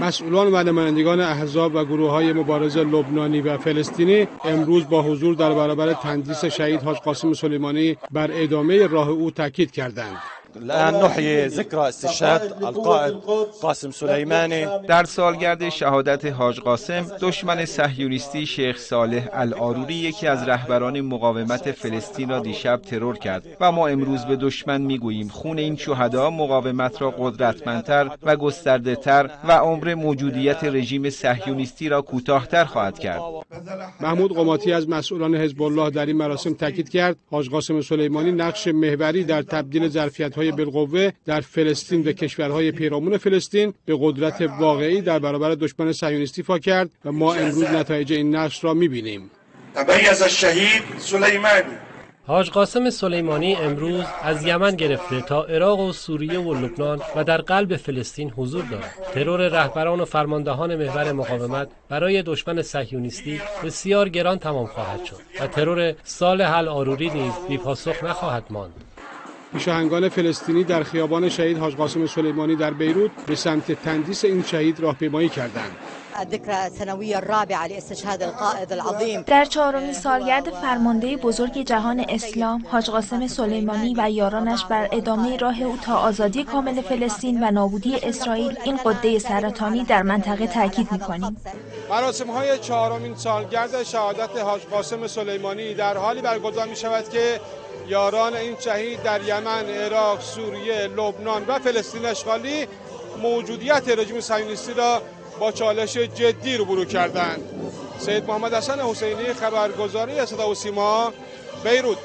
مسئولان و نمایندگان احزاب و گروه‌های مبارز لبنانی و فلسطینی امروز با حضور در برابر تندیس شهید حاج قاسم سلیمانی بر ادامه راه او تاکید کردند. الآن نحيي ذكرى استشهاد القائد قاسم سلیمانی. در سالگرد شهادت حاج قاسم، دشمن صهیونیستی شیخ صالح العاروری یکی از رهبران مقاومت فلسطین را دیشب ترور کرد و ما امروز به دشمن میگوییم خون این شهدا مقاومت را قدرتمندتر و گسترده‌تر و عمر موجودیت رژیم صهیونیستی را کوتاه‌تر خواهد کرد. محمود قماطی از مسئولان حزب الله در این مراسم تاکید کرد حاج قاسم سلیمانی نقش محوری در تبدیل ظرفیت‌های بالقوه در فلسطین و کشورهای پیرامون فلسطین به قدرت واقعی در برابر دشمن صهیونیستی ایفا کرد و ما امروز نتایج این نقش را می‌بینیم. تميز الشهید سلیمانی. حاج قاسم سلیمانی امروز از یمن گرفته تا عراق و سوریه و لبنان و در قلب فلسطین حضور دارد. ترور رهبران و فرماندهان محور مقاومت برای دشمن صهیونیستی بسیار گران تمام خواهد شد و ترور صالح العاروری نیز بی‌پاسخ نخواهد ماند. پیشاهنگان فلسطینی در خیابان شهید حاج قاسم سلیمانی در بیروت به سمت تندیس این شهید راهپیمایی کردند. در 4مین سالگرد فرمانده بزرگ جهان اسلام حاج قاسم سلیمانی و یارانش بر ادامه راه او تا آزادی کامل فلسطین و نابودی اسرائیل این غده سرطانی در منطقه تاکید می‌کنیم. مراسم‌های 4مین سالگرد شهادت حاج قاسم سلیمانی در حالی برگزار می‌شود که یاران این شهید در یمن، عراق، سوریه، لبنان و فلسطین اشغالی موجودیت رژیم صهیونیستی را با چالش جدی روبرو کردند. سید محمد حسن حسینی، خبرگزاری صدا و سیما، بیروت.